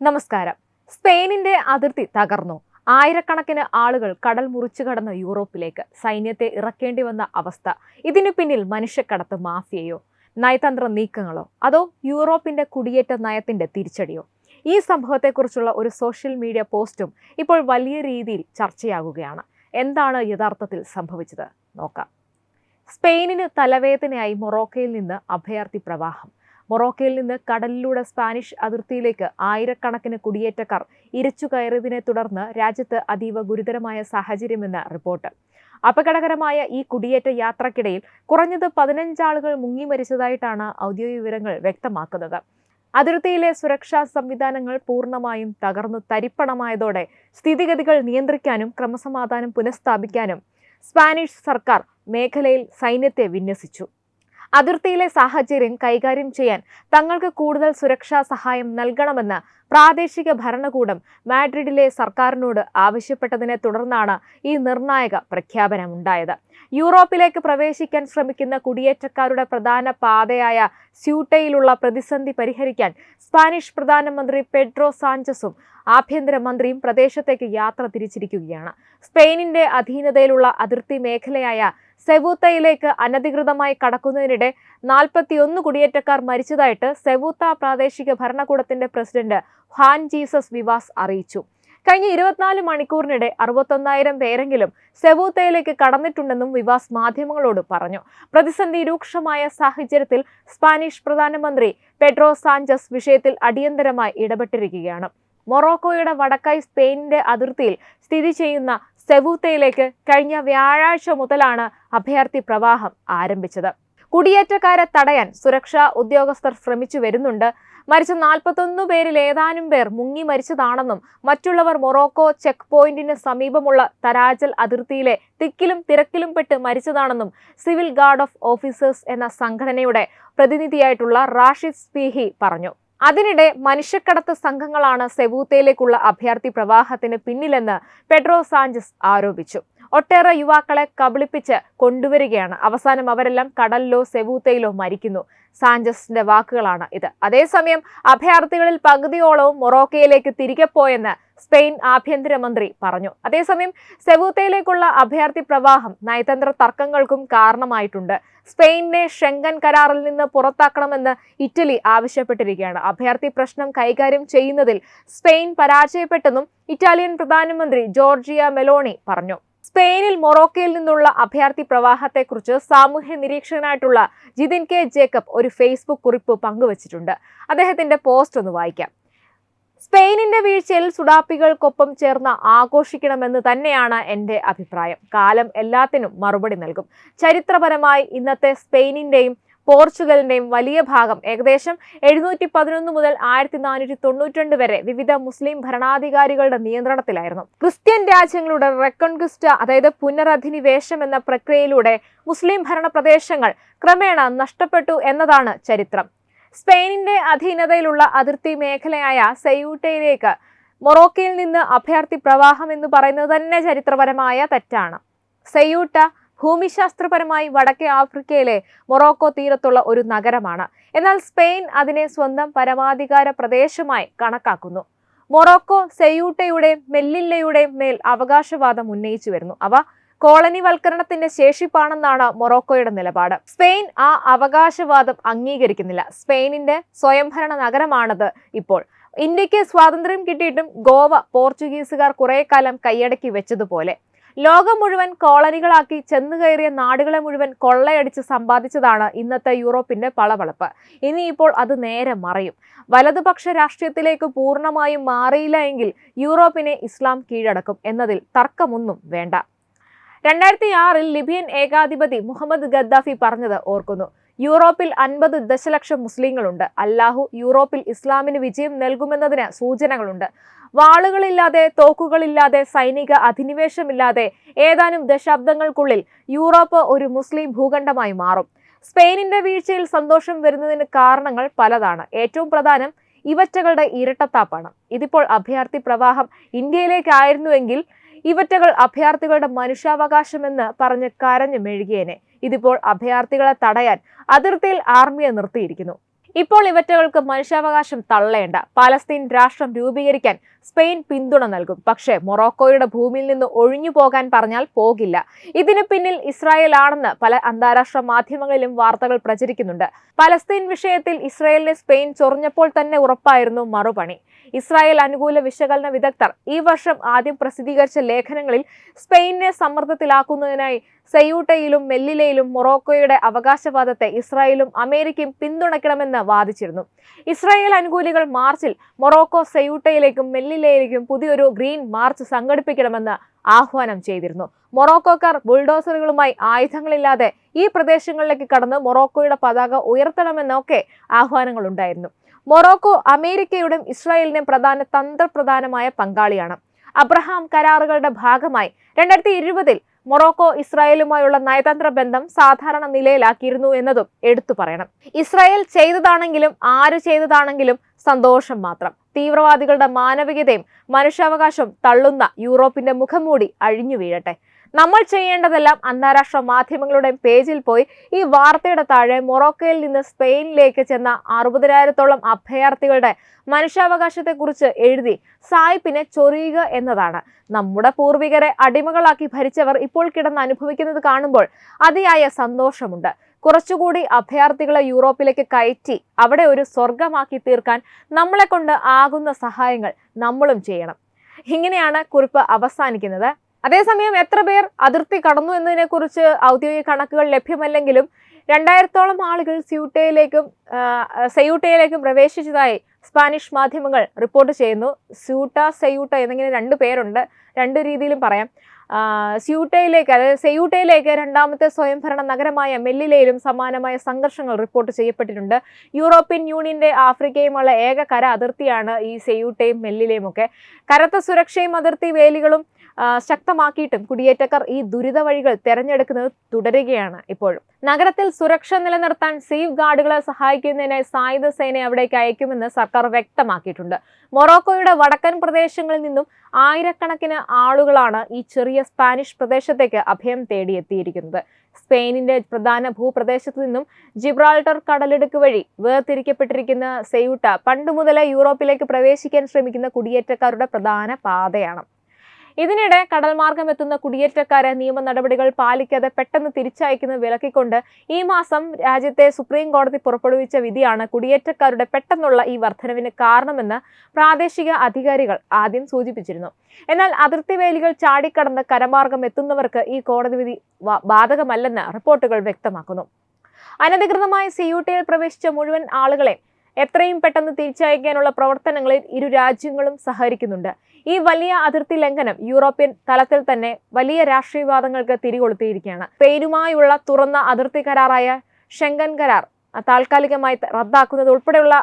നമസ്കാരം. സ്പെയിനിന്റെ അതിർത്തി തകർന്നു. ആയിരക്കണക്കിന് ആളുകൾ കടൽ മുറിച്ചു കടന്ന് യൂറോപ്പിലേക്ക് സൈന്യത്തെ ഇറക്കേണ്ടി വന്ന അവസ്ഥ. ഇതിനു പിന്നിൽ മനുഷ്യക്കടത്ത് മാഫിയയോ, നയതന്ത്ര നീക്കങ്ങളോ, അതോ യൂറോപ്പിന്റെ കുടിയേറ്റ നയത്തിന്റെ തിരിച്ചടിയോ? ഈ സംഭവത്തെക്കുറിച്ചുള്ള ഒരു സോഷ്യൽ മീഡിയ പോസ്റ്റും ഇപ്പോൾ വലിയ രീതിയിൽ ചർച്ചയാകുകയാണ്. എന്താണ് യഥാർത്ഥത്തിൽ സംഭവിച്ചത് നോക്കാം. സ്പെയിനിന് തലവേദനയായി മൊറോക്കോയിൽ നിന്ന് അഭയാർത്ഥി പ്രവാഹം. മൊറോക്കോയിൽ നിന്ന് കടലിലൂടെ സ്പാനിഷ് അതിർത്തിയിലേക്ക് ആയിരക്കണക്കിന് കുടിയേറ്റക്കാർ ഇരച്ചു കയറിയതിനെ തുടർന്ന് രാജ്യത്ത് അതീവ ഗുരുതരമായ സാഹചര്യമെന്ന് റിപ്പോർട്ട്. അപകടകരമായ ഈ കുടിയേറ്റ യാത്രക്കിടയിൽ കുറഞ്ഞത് 15 ആളുകൾ മുങ്ങി മരിച്ചതായിട്ടാണ് ഔദ്യോഗിക വിവരങ്ങൾ വ്യക്തമാക്കുന്നത്. അതിർത്തിയിലെ സുരക്ഷാ സംവിധാനങ്ങൾ പൂർണ്ണമായും തകർന്നു തരിപ്പണമായതോടെ സ്ഥിതിഗതികൾ നിയന്ത്രിക്കാനും ക്രമസമാധാനം പുനഃസ്ഥാപിക്കാനും സ്പാനിഷ് സർക്കാർ മേഖലയിൽ സൈന്യത്തെ വിന്യസിച്ചു. അതിർത്തിയിലെ സാഹചര്യം കൈകാര്യം ചെയ്യാൻ തങ്ങൾക്ക് കൂടുതൽ സുരക്ഷാ സഹായം നൽകണമെന്ന് പ്രാദേശിക ഭരണകൂടം മാഡ്രിഡിലെ സർക്കാരിനോട് ആവശ്യപ്പെട്ടതിനെ തുടർന്നാണ് ഈ നിർണായക പ്രഖ്യാപനമുണ്ടായത്. യൂറോപ്പിലേക്ക് പ്രവേശിക്കാൻ ശ്രമിക്കുന്ന കുടിയേറ്റക്കാരുടെ പ്രധാന പാതയായ സ്യൂട്ടയിലുള്ള പ്രതിസന്ധി പരിഹരിക്കാൻ സ്പാനിഷ് പ്രധാനമന്ത്രി പെഡ്രോ സാഞ്ചസും ആഭ്യന്തരമന്ത്രിയും പ്രദേശത്തേക്ക് യാത്ര തിരിച്ചിരിക്കുകയാണ്. സ്പെയിനിന്റെ അധീനതയിലുള്ള അതിർത്തി മേഖലയായ സെവൂത്തയിലേക്ക് അനധികൃതമായി കടക്കുന്നതിനിടെ 41 കുടിയേറ്റക്കാർ മരിച്ചതായിട്ട് സെവൂത്ത പ്രാദേശിക ഭരണകൂടത്തിന്റെ പ്രസിഡന്റ് ഹ്വാൻ ജീസസ് വിവാസ് അറിയിച്ചു. കഴിഞ്ഞ 24 മണിക്കൂറിനിടെ 61,000 പേരെങ്കിലും സെവൂത്തയിലേക്ക് കടന്നിട്ടുണ്ടെന്നും വിവാസ് മാധ്യമങ്ങളോട് പറഞ്ഞു. പ്രതിസന്ധി രൂക്ഷമായ സാഹചര്യത്തിൽ സ്പാനിഷ് പ്രധാനമന്ത്രി പെഡ്രോ സാഞ്ചസ് വിഷയത്തിൽ അടിയന്തരമായി ഇടപെട്ടിരിക്കുകയാണ്. മൊറോക്കോയുടെ വടക്കായി സ്പെയിനിന്റെ അതിർത്തിയിൽ സ്ഥിതി ചെയ്യുന്ന സെവൂത്തയിലേക്ക് കഴിഞ്ഞ വ്യാഴാഴ്ച മുതലാണ് അഭയാർത്ഥി പ്രവാഹം ആരംഭിച്ചത്. കുടിയേറ്റക്കാരെ തടയാൻ സുരക്ഷാ ഉദ്യോഗസ്ഥർ ശ്രമിച്ചു വരുന്നുണ്ട്. മരിച്ച 41 പേരിൽ ഏതാനും പേർ മുങ്ങി മരിച്ചതാണെന്നും മറ്റുള്ളവർ മൊറോക്കോ ചെക്ക് പോയിന്റിന് സമീപമുള്ള തരാജൽ അതിർത്തിയിലെ തിക്കിലും തിരക്കിലും പെട്ട് മരിച്ചതാണെന്നും സിവിൽ ഗാർഡ് ഓഫ് ഓഫീസേഴ്സ് എന്ന സംഘടനയുടെ പ്രതിനിധിയായിട്ടുള്ള റാഷിദ് സ്പീഹി പറഞ്ഞു. അതിനിടെ മനുഷ്യക്കടത്ത് സംഘങ്ങളാണ് സെവൂത്തയിലേക്കുള്ള അഭയാർത്ഥി പ്രവാഹത്തിന് പിന്നിലെന്ന് പെഡ്രോ സാഞ്ചസ് ആരോപിച്ചു. ഒട്ടേറെ യുവാക്കളെ കബളിപ്പിച്ച് കൊണ്ടുവരികയാണ്. അവസാനം അവരെല്ലാം കടലിലോ സെവൂത്തയിലോ മരിക്കുന്നു. സാഞ്ചസിന്റെ വാക്കുകളാണ് ഇത്. അതേസമയം അഭയാർത്ഥികളിൽ പകുതിയോളവും മൊറോക്കോയിലേക്ക് തിരികെ പോയെന്ന് സ്പെയിൻ ആഭ്യന്തരമന്ത്രി പറഞ്ഞു. അതേസമയം സെവൂത്തയിലേക്കുള്ള അഭയാർത്ഥി പ്രവാഹം നയതന്ത്ര തർക്കങ്ങൾക്കും കാരണമായിട്ടുണ്ട്. സ്പെയിനിനെ ഷെങ്കൻ കരാറിൽ നിന്ന് പുറത്താക്കണമെന്ന് ഇറ്റലി ആവശ്യപ്പെട്ടിരിക്കുകയാണ്. അഭയാർത്ഥി പ്രശ്നം കൈകാര്യം ചെയ്യുന്നതിൽ സ്പെയിൻ പരാജയപ്പെട്ടെന്നും ഇറ്റാലിയൻ പ്രധാനമന്ത്രി ജോർജിയ മെലോണി പറഞ്ഞു. സ്പെയിനിൽ മൊറോക്കോയിൽ നിന്നുള്ള അഭയാർത്ഥി പ്രവാഹത്തെക്കുറിച്ച് സാമൂഹ്യ നിരീക്ഷകനായിട്ടുള്ള ജിതിൻ കെ ജേക്കബ് ഒരു ഫേസ്ബുക്ക് കുറിപ്പ് പങ്കുവച്ചിട്ടുണ്ട്. അദ്ദേഹത്തിന്റെ പോസ്റ്റ് ഒന്ന് വായിക്കാം. സ്പെയിനിന്റെ വീഴ്ചയിൽ സുഡാപ്പികൾക്കൊപ്പം ചേർന്ന് ആഘോഷിക്കണമെന്ന് തന്നെയാണ് എൻ്റെ അഭിപ്രായം. കാലം എല്ലാത്തിനും മറുപടി നൽകും. ചരിത്രപരമായി ഇന്നത്തെ സ്പെയിനിന്റെയും പോർച്ചുഗലിന്റെയും വലിയ ഭാഗം ഏകദേശം 711 മുതൽ 1492 വരെ വിവിധ മുസ്ലിം ഭരണാധികാരികളുടെ നിയന്ത്രണത്തിലായിരുന്നു. ക്രിസ്ത്യൻ രാജ്യങ്ങളുടെ റെക്കൺക്വിസ്റ്റ, അതായത് പുനരധിനിവേശം എന്ന പ്രക്രിയയിലൂടെ മുസ്ലിം ഭരണ പ്രദേശങ്ങൾ ക്രമേണ നഷ്ടപ്പെട്ടു എന്നതാണ് ചരിത്രം. സ്പെയിനിന്റെ അധീനതയിലുള്ള അതിർത്തി മേഖലയായ സെയൂട്ടയിലേക്ക് മൊറോക്കോയിൽ നിന്ന് അഭയാർത്ഥി പ്രവാഹം എന്ന് പറയുന്നത് തന്നെ ചരിത്രപരമായ തെറ്റാണ്. സെയൂട്ട ഭൂമിശാസ്ത്രപരമായി വടക്കേ ആഫ്രിക്കയിലെ മൊറോക്കോ തീരത്തുള്ള ഒരു നഗരമാണ്. എന്നാൽ സ്പെയിൻ അതിനെ സ്വന്തം പരമാധികാര പ്രദേശമായി കണക്കാക്കുന്നു. മൊറോക്കോ സെയൂട്ടയുടെ മെല്ലില്ലയുടെ മേൽ അവകാശവാദം ഉന്നയിച്ചു വരുന്നു. അവ കോളനിവൽക്കരണത്തിന്റെ ശേഷിപ്പാണെന്നാണ് മൊറോക്കോയുടെ നിലപാട്. സ്പെയിൻ ആ അവകാശവാദം അംഗീകരിക്കുന്നില്ല. സ്പെയിനിന്റെ സ്വയംഭരണ നഗരമാണത് ഇപ്പോൾ. ഇന്ത്യക്ക് സ്വാതന്ത്ര്യം കിട്ടിയിട്ടും ഗോവ പോർച്ചുഗീസുകാർ കുറെ കാലം കൈയടക്കി വെച്ചതുപോലെ ലോകം മുഴുവൻ കോളനികളാക്കി ചെന്നുകയറിയ നാടുകളെ മുഴുവൻ കൊള്ളയടിച്ച് സമ്പാദിച്ചതാണ് ഇന്നത്തെ യൂറോപ്പിന്റെ പളവളപ്പ്. ഇനിയിപ്പോൾ അത് നേരെ മറയും. വലതുപക്ഷ രാഷ്ട്രീയത്തിലേക്ക് പൂർണ്ണമായും മാറിയില്ല എങ്കിൽ യൂറോപ്പിനെ ഇസ്ലാം കീഴടക്കും എന്നതിൽ തർക്കമൊന്നും വേണ്ട. 2006 ലിബിയൻ ഏകാധിപതി മുഹമ്മദ് ഗദ്ദാഫി പറഞ്ഞത് ഓർക്കുന്നു. യൂറോപ്പിൽ 50 ദശലക്ഷം മുസ്ലിങ്ങളുണ്ട്. അല്ലാഹു യൂറോപ്പിൽ ഇസ്ലാമിന് വിജയം നൽകുമെന്നതിന് സൂചനകളുണ്ട്. വാളുകളില്ലാതെ, തോക്കുകളില്ലാതെ, സൈനിക അധിനിവേശമില്ലാതെ ഏതാനും ദശാബ്ദങ്ങൾക്കുള്ളിൽ യൂറോപ്പ് ഒരു മുസ്ലിം ഭൂഖണ്ഡമായി മാറും. സ്പെയിനിന്റെ വീഴ്ചയിൽ സന്തോഷം വരുന്നതിന് കാരണങ്ങൾ പലതാണ്. ഏറ്റവും പ്രധാനം ഇവറ്റകളുടെ ഇരട്ടത്താപ്പാണ്. ഇതിപ്പോൾ അഭയാർത്ഥി പ്രവാഹം ഇന്ത്യയിലേക്കായിരുന്നുവെങ്കിൽ ഇവറ്റകൾ അഭയാർത്ഥികളുടെ മനുഷ്യാവകാശമെന്ന് പറഞ്ഞ് കരഞ്ഞു മെഴുകിയേനെ. ഇതിപ്പോൾ അഭയാർത്ഥികളെ തടയാൻ അതിർത്തിയിൽ ആർമിയെ നിർത്തിയിരിക്കുന്നു. ഇപ്പോൾ ഇവറ്റകൾക്ക് മനുഷ്യാവകാശം തള്ളേണ്ട, പലസ്തീൻ രാഷ്ട്രം രൂപീകരിക്കാൻ സ്പെയിൻ പിന്തുണ നൽകും. പക്ഷേ മൊറോക്കോയുടെ ഭൂമിയിൽ നിന്ന് ഒഴിഞ്ഞു പോകാൻ പറഞ്ഞാൽ പോകില്ല. ഇതിന് പിന്നിൽ ഇസ്രായേൽ ആണെന്ന് പല അന്താരാഷ്ട്ര മാധ്യമങ്ങളിലും വാർത്തകൾ പ്രചരിക്കുന്നുണ്ട്. പലസ്തീൻ വിഷയത്തിൽ ഇസ്രായേലിനെ സ്പെയിൻ ചൊറിഞ്ഞപ്പോൾ തന്നെ ഉറപ്പായിരുന്നു മറുപണി. ഇസ്രായേൽ അനുകൂല വിശകലന വിദഗ്ധർ ഈ വർഷം ആദ്യം പ്രസിദ്ധീകരിച്ച ലേഖനങ്ങളിൽ സ്പെയിനിനെ സമ്മർദ്ദത്തിലാക്കുന്നതിനായി സെയൂട്ടയിലും മെല്ലിലയിലും മൊറോക്കോയുടെ അവകാശവാദത്തെ ഇസ്രായേലും അമേരിക്കയും പിന്തുണയ്ക്കണമെന്ന് വാദിച്ചിരുന്നു. ഇസ്രായേൽ അനുകൂലികൾ മാർച്ചിൽ മൊറോക്കോ സെയൂട്ടയിലേക്കും മെല്ലിലയിലേക്കും പുതിയൊരു ഗ്രീൻ മാർച്ച് സംഘടിപ്പിക്കണമെന്ന് ആഹ്വാനം ചെയ്തിരുന്നു. മൊറോക്കോക്കാർ ബുൾഡോസറുകളുമായി ആയുധങ്ങളില്ലാതെ ഈ പ്രദേശങ്ങളിലേക്ക് കടന്ന് മൊറോക്കോയുടെ പതാക ഉയർത്തണമെന്നൊക്കെ ആഹ്വാനങ്ങളുണ്ടായിരുന്നു. മൊറോക്കോ അമേരിക്കയുടെയും ഇസ്രായേലിന്റെയും തന്ത്രപ്രധാനമായ പങ്കാളിയാണ്. അബ്രഹാം കരാറുകളുടെ ഭാഗമായി 2020 മൊറോക്കോ ഇസ്രായേലുമായുള്ള നയതന്ത്ര ബന്ധം സാധാരണ നിലയിലാക്കിയിരുന്നു എന്നതും എടുത്തു പറയണം. ഇസ്രായേൽ ചെയ്തതാണെങ്കിലും ആര് ചെയ്തതാണെങ്കിലും സന്തോഷം മാത്രം. തീവ്രവാദികളുടെ മാനവികതയും മനുഷ്യാവകാശം തള്ളുന്ന യൂറോപ്പിന്റെ മുഖംമൂടി അഴിഞ്ഞു വീഴട്ടെ. നമ്മൾ ചെയ്യേണ്ടതെല്ലാം അന്താരാഷ്ട്ര മാധ്യമങ്ങളുടെ പേജിൽ പോയി ഈ വാർത്തയുടെ താഴെ മൊറോക്കോയിൽ നിന്ന് സ്പെയിനിലേക്ക് ചെന്ന 60,000-ഓളം അഭയാർത്ഥികളുടെ മനുഷ്യാവകാശത്തെക്കുറിച്ച് എഴുതി സായിപ്പിനെ ചൊറിയുക എന്നതാണ്. നമ്മുടെ പൂർവികരെ അടിമകളാക്കി ഭരിച്ചവർ ഇപ്പോൾ കിടന്ന് അനുഭവിക്കുന്നത് കാണുമ്പോൾ അതിയായ സന്തോഷമുണ്ട്. കുറച്ചുകൂടി അഭയാർത്ഥികളെ യൂറോപ്പിലേക്ക് കയറ്റി അവിടെ ഒരു സ്വർഗമാക്കി തീർക്കാൻ നമ്മളെ കൊണ്ട് ആകുന്ന സഹായങ്ങൾ നമ്മളും ചെയ്യണം. ഇങ്ങനെയാണ് കുറിപ്പ് അവസാനിക്കുന്നത്. അതേസമയം എത്ര പേർ അതിർത്തി കടന്നു എന്നതിനെക്കുറിച്ച് ഔദ്യോഗിക കണക്കുകൾ ലഭ്യമല്ലെങ്കിലും 2000-ഓളം ആളുകൾ സെയൂട്ടയിലേക്കും പ്രവേശിച്ചതായി സ്പാനിഷ് മാധ്യമങ്ങൾ റിപ്പോർട്ട് ചെയ്യുന്നു. സെയൂട്ട എന്നിങ്ങനെ 2 പേരുണ്ട്, 2 രീതിയിലും പറയാം. സെയൂട്ടയിലേക്ക് രണ്ടാമത്തെ സ്വയംഭരണ നഗരമായ മെല്ലിലയിലും സമാനമായ സംഘർഷങ്ങൾ റിപ്പോർട്ട് ചെയ്യപ്പെട്ടിട്ടുണ്ട്. യൂറോപ്യൻ യൂണിയന്റെ ആഫ്രിക്കയുമുള്ള ഏക കര അതിർത്തിയാണ് ഈ സെയൂട്ടയും മെല്ലിലയും ഒക്കെ. കനത്ത സുരക്ഷയും അതിർത്തി വേലികളും ശക്തമാക്കിയിട്ടും കുടിയേറ്റക്കാർ ഈ ദുരിത വഴികൾ തെരഞ്ഞെടുക്കുന്നത് തുടരുകയാണ്. ഇപ്പോഴും നഗരത്തിൽ സുരക്ഷ നിലനിർത്താൻ സേഫ് ഗാർഡുകളെ സഹായിക്കുന്നതിനായി സായുധ സേനയെ അവിടേക്ക് അയക്കുമെന്ന് സർക്കാർ വ്യക്തമാക്കിയിട്ടുണ്ട്. മൊറോക്കോയുടെ വടക്കൻ പ്രദേശങ്ങളിൽ നിന്നും ആയിരക്കണക്കിന് ആളുകളാണ് ഈ ചെറിയ സ്പാനിഷ് പ്രദേശത്തേക്ക് അഭയം തേടിയെത്തിയിരിക്കുന്നത്. സ്പെയിനിന്റെ പ്രധാന ഭൂപ്രദേശത്തു നിന്നും ജിബ്രാൾട്ടർ കടലിടുക്ക് വഴി വേർതിരിക്കപ്പെട്ടിരിക്കുന്ന സെയൂട്ട പണ്ടുമുതലേ യൂറോപ്പിലേക്ക് പ്രവേശിക്കാൻ ശ്രമിക്കുന്ന കുടിയേറ്റക്കാരുടെ പ്രധാന പാതയാണ്. ഇതിനിടെ കടൽമാർഗം എത്തുന്ന കുടിയേറ്റക്കാരെ നിയമ നടപടികൾ പാലിക്കാതെ പെട്ടെന്ന് തിരിച്ചയക്കുന്നത് വിലക്കിക്കൊണ്ട് ഈ മാസം രാജ്യത്തെ സുപ്രീം കോടതി പുറപ്പെടുവിച്ച വിധിയാണ് കുടിയേറ്റക്കാരുടെ പെട്ടെന്നുള്ള ഈ വർധനവിന് കാരണമെന്ന് പ്രാദേശിക അധികാരികൾ ആദ്യം സൂചിപ്പിച്ചിരുന്നു. എന്നാൽ അതിർത്തി വേലികൾ ചാടിക്കടന്ന് കരമാർഗം എത്തുന്നവർക്ക് ഈ കോടതി വിധി ബാധകമല്ലെന്ന് റിപ്പോർട്ടുകൾ വ്യക്തമാക്കുന്നു. അനധികൃതമായി സെയൂട്ടയിൽ പ്രവേശിച്ച മുഴുവൻ ആളുകളെ എത്രയും പെട്ടെന്ന് തിരിച്ചയക്കാനുള്ള പ്രവർത്തനങ്ങളിൽ ഇരു രാജ്യങ്ങളും സഹകരിക്കുന്നുണ്ട്. ഈ വലിയ അതിർത്തി ലംഘനം യൂറോപ്യൻ തലത്തിൽ തന്നെ വലിയ രാഷ്ട്രീയവാദങ്ങൾക്ക് തിരികൊളുത്തിയിരിക്കുകയാണ്. സ്പെയിനുമായുള്ള തുറന്ന അതിർത്തി കരാറായ ഷെങ്കൻ കരാർ താൽക്കാലികമായി റദ്ദാക്കുന്നത് ഉൾപ്പെടെയുള്ള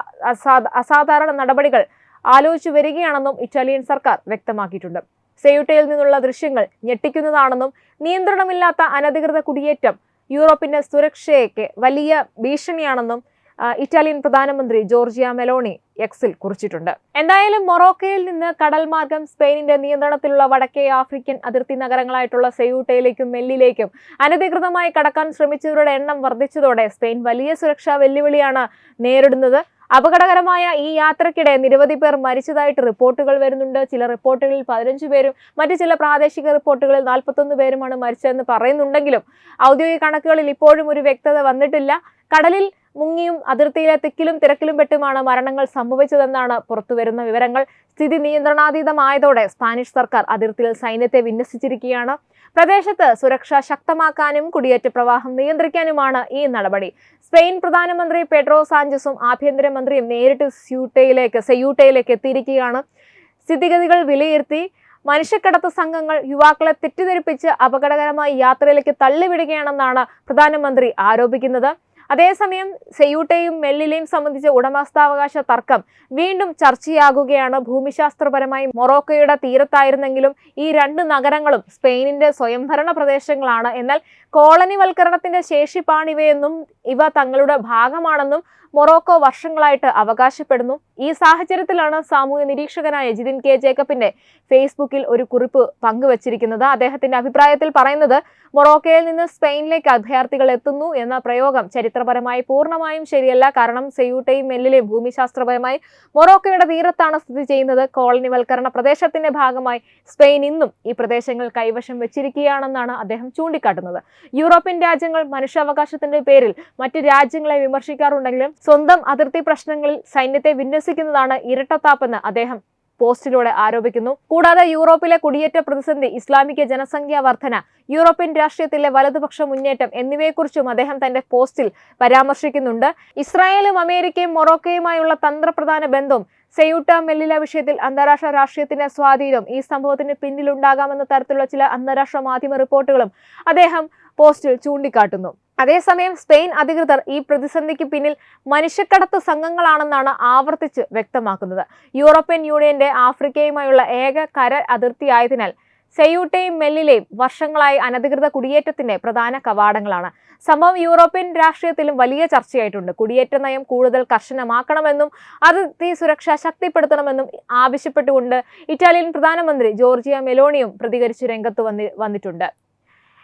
അസാധാരണ നടപടികൾ ആലോചിച്ചു വരികയാണെന്നും ഇറ്റാലിയൻ സർക്കാർ വ്യക്തമാക്കിയിട്ടുണ്ട്. സെയൂട്ടയിൽ നിന്നുള്ള ദൃശ്യങ്ങൾ ഞെട്ടിക്കുന്നതാണെന്നും നിയന്ത്രണമില്ലാത്ത അനധികൃത കുടിയേറ്റം യൂറോപ്പിന്റെ സുരക്ഷയ്ക്ക് വലിയ ഭീഷണിയാണെന്നും ഇറ്റാലിയൻ പ്രധാനമന്ത്രി ജോർജിയ മെലോണി എക്സിൽ കുറിച്ചിട്ടുണ്ട്. എന്തായാലും മൊറോക്കോയിൽ നിന്ന് കടൽ മാർഗം സ്പെയിനിന്റെ നിയന്ത്രണത്തിലുള്ള വടക്കേ ആഫ്രിക്കൻ അതിർത്തി നഗരങ്ങളായിട്ടുള്ള സെയൂട്ടയിലേക്കും മെല്ലിലേക്കും അനധികൃതമായി കടക്കാൻ ശ്രമിച്ചവരുടെ എണ്ണം വർദ്ധിച്ചതോടെ സ്പെയിൻ വലിയ സുരക്ഷാ വെല്ലുവിളിയാണ് നേരിടുന്നത്. അപകടകരമായ ഈ യാത്രക്കിടെ നിരവധി പേർ മരിച്ചതായിട്ട് റിപ്പോർട്ടുകൾ വരുന്നുണ്ട്. ചില റിപ്പോർട്ടുകളിൽ 15 പേരും മറ്റു ചില പ്രാദേശിക റിപ്പോർട്ടുകളിൽ 41 പേരുമാണ് മരിച്ചതെന്ന് പറയുന്നുണ്ടെങ്കിലും ഔദ്യോഗിക കണക്കുകളിൽ ഇപ്പോഴും ഒരു വ്യക്തത വന്നിട്ടില്ല. കടലിൽ മുങ്ങിയും അതിർത്തിയിലെ തിക്കിലും തിരക്കിലും പെട്ടുമാണ് മരണങ്ങൾ സംഭവിച്ചതെന്നാണ് പുറത്തുവരുന്ന വിവരങ്ങൾ. സ്ഥിതി നിയന്ത്രണാതീതമായതോടെ സ്പാനിഷ് സർക്കാർ അതിർത്തിയിൽ സൈന്യത്തെ വിന്യസിച്ചിരിക്കുകയാണ്. പ്രദേശത്ത് സുരക്ഷ ശക്തമാക്കാനും കുടിയേറ്റ പ്രവാഹം നിയന്ത്രിക്കാനുമാണ് ഈ നടപടി. സ്പെയിൻ പ്രധാനമന്ത്രി പെഡ്രോ സാഞ്ചസും ആഭ്യന്തരമന്ത്രിയും നേരിട്ട് സെയൂട്ടയിലേക്ക് എത്തിയിരിക്കുകയാണ്. സ്ഥിതിഗതികൾ വിലയിരുത്തി മനുഷ്യക്കടത്ത് സംഘങ്ങൾ യുവാക്കളെ തെറ്റിദ്ധരിപ്പിച്ച് അപകടകരമായ യാത്രയിലേക്ക് തള്ളിവിടുകയാണെന്നാണ് പ്രധാനമന്ത്രി ആരോപിക്കുന്നത്. അതേസമയം സെയൂട്ടയും മെല്ലിലയും സംബന്ധിച്ച ഉടമസ്ഥാവകാശ തർക്കം വീണ്ടും ചർച്ചയാകുകയാണ്. ഭൂമിശാസ്ത്രപരമായി മൊറോക്കോയുടെ തീരത്തായിരുന്നെങ്കിലും ഈ 2 നഗരങ്ങളും സ്പെയിനിന്റെ സ്വയംഭരണ പ്രദേശങ്ങളാണ്. എന്നാൽ കോളനിവൽക്കരണത്തിന്റെ ശേഷിപ്പാണിവയെന്നും ഇവ തങ്ങളുടെ ഭാഗമാണെന്നും മൊറോക്കോ വർഷങ്ങളായിട്ട് അവകാശപ്പെടുന്നു. ഈ സാഹചര്യത്തിലാണ് സാമൂഹ്യ നിരീക്ഷകനായ ജിതിൻ കെ ജേക്കബിന്റെ ഫേസ്ബുക്കിൽ ഒരു കുറിപ്പ് പങ്കുവച്ചിരിക്കുന്നത്. അദ്ദേഹത്തിന്റെ അഭിപ്രായത്തിൽ പറയുന്നത്, മൊറോക്കോയിൽ നിന്ന് സ്പെയിനിലേക്ക് അഭയാർത്ഥികൾ എത്തുന്നു എന്ന പ്രയോഗം ചരിത്രപരമായി പൂർണ്ണമായും ശരിയല്ല. കാരണം സെയൂട്ടയും മെല്ലിലെയും ഭൂമിശാസ്ത്രപരമായി മൊറോക്കോയുടെ തീരത്താണ് സ്ഥിതി ചെയ്യുന്നത്. കോളനിവൽക്കരണ പ്രദേശത്തിന്റെ ഭാഗമായി സ്പെയിൻ ഇന്നും ഈ പ്രദേശങ്ങൾ കൈവശം വെച്ചിരിക്കുകയാണെന്നാണ് അദ്ദേഹം ചൂണ്ടിക്കാട്ടുന്നത്. യൂറോപ്യൻ രാജ്യങ്ങൾ മനുഷ്യാവകാശത്തിന്റെ പേരിൽ മറ്റു രാജ്യങ്ങളെ വിമർശിക്കാറുണ്ടെങ്കിലും സ്വന്തം അതിർത്തി പ്രശ്നങ്ങളിൽ സൈന്യത്തെ വിന്യസിക്കുന്നതാണ് ഇരട്ടത്താപ്പെന്ന് അദ്ദേഹം പോസ്റ്റിലൂടെ ആരോപിക്കുന്നു. കൂടാതെ യൂറോപ്പിലെ കുടിയേറ്റ പ്രതിസന്ധി, ഇസ്ലാമിക ജനസംഖ്യാ വർധന, യൂറോപ്യൻ രാഷ്ട്രീയത്തിലെ വലതുപക്ഷ മുന്നേറ്റം എന്നിവയെക്കുറിച്ചും അദ്ദേഹം തന്റെ പോസ്റ്റിൽ പരാമർശിക്കുന്നുണ്ട്. ഇസ്രായേലും അമേരിക്കയും മൊറോക്കോയുമായുള്ള തന്ത്രപ്രധാന ബന്ധവും സെയൂട്ട മെല്ലില വിഷയത്തിൽ അന്താരാഷ്ട്ര രാഷ്ട്രീയത്തിന്റെ സ്വാധീനം ഈ സംഭവത്തിന് പിന്നിലുണ്ടാകാമെന്ന തരത്തിലുള്ള ചില അന്താരാഷ്ട്ര മാധ്യമ റിപ്പോർട്ടുകളും അദ്ദേഹം പോസ്റ്റിൽ ചൂണ്ടിക്കാട്ടുന്നു. അതേസമയം സ്പെയിൻ അധികൃതർ ഈ പ്രതിസന്ധിക്ക് പിന്നിൽ മനുഷ്യക്കടത്ത് സംഘങ്ങളാണെന്നാണ് ആവർത്തിച്ച് വ്യക്തമാക്കുന്നത്. യൂറോപ്യൻ യൂണിയന്റെ ആഫ്രിക്കയുമായുള്ള ഏക കര അതിർത്തിയായതിനാൽ സെയൂട്ടയും മെല്ലിലെയും വർഷങ്ങളായി അനധികൃത കുടിയേറ്റത്തിന്റെ പ്രധാന കവാടങ്ങളാണ്. സംഭവം യൂറോപ്യൻ രാഷ്ട്രീയത്തിലും വലിയ ചർച്ചയായിട്ടുണ്ട്. കുടിയേറ്റ നയം കൂടുതൽ കർശനമാക്കണമെന്നും അതിർത്തി സുരക്ഷ ശക്തിപ്പെടുത്തണമെന്നും ആവശ്യപ്പെട്ടുകൊണ്ട് ഇറ്റാലിയൻ പ്രധാനമന്ത്രി ജോർജിയ മെലോണിയും പ്രതികരിച്ച് രംഗത്ത് വന്നിട്ടുണ്ട്.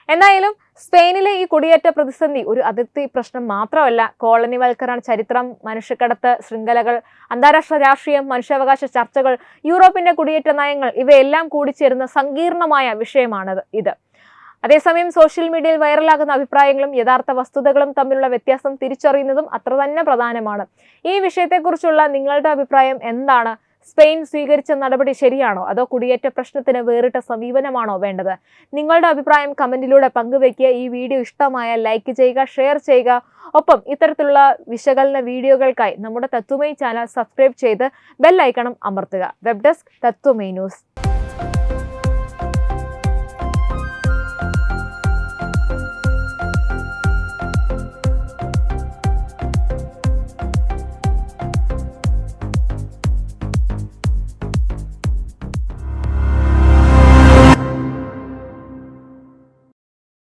എന്തായാലും സ്പെയിനിലെ ഈ കുടിയേറ്റ പ്രതിസന്ധി ഒരു അതിർത്തി പ്രശ്നം മാത്രമല്ല. കോളനിവൽക്കരണ ചരിത്രം, മനുഷ്യക്കടത്ത് ശൃംഖലകൾ, അന്താരാഷ്ട്ര രാഷ്ട്രീയം, മനുഷ്യാവകാശ ചർച്ചകൾ, യൂറോപ്പിന്റെ കുടിയേറ്റ നയങ്ങൾ ഇവയെല്ലാം കൂടിച്ചേരുന്ന സങ്കീർണമായ വിഷയമാണ് ഇത്. അതേസമയം സോഷ്യൽ മീഡിയയിൽ വൈറലാകുന്ന അഭിപ്രായങ്ങളും യഥാർത്ഥ വസ്തുതകളും തമ്മിലുള്ള വ്യത്യാസം തിരിച്ചറിയുന്നതും അത്ര തന്നെ പ്രധാനമാണ്. ഈ വിഷയത്തെക്കുറിച്ചുള്ള നിങ്ങളുടെ അഭിപ്രായം എന്താണ്? സ്പെയിൻ സ്വീകരിച്ച നടപടി ശരിയാണോ, അതോ കുടിയേറ്റ പ്രശ്നത്തിന് വേറിട്ട സമീപനമാണോ വേണ്ടത്? നിങ്ങളുടെ അഭിപ്രായം കമന്റിലൂടെ പങ്കുവയ്ക്കുക. ഈ വീഡിയോ ഇഷ്ടമായാൽ ലൈക്ക് ചെയ്യുക, ഷെയർ ചെയ്യുക. ഒപ്പം ഇത്തരത്തിലുള്ള വിശകലന വീഡിയോകൾക്കായി നമ്മുടെ തത്വമയി ചാനൽ സബ്സ്ക്രൈബ് ചെയ്ത് ബെൽ ഐക്കണും അമർത്തുക. Web desk Tattvamayi news.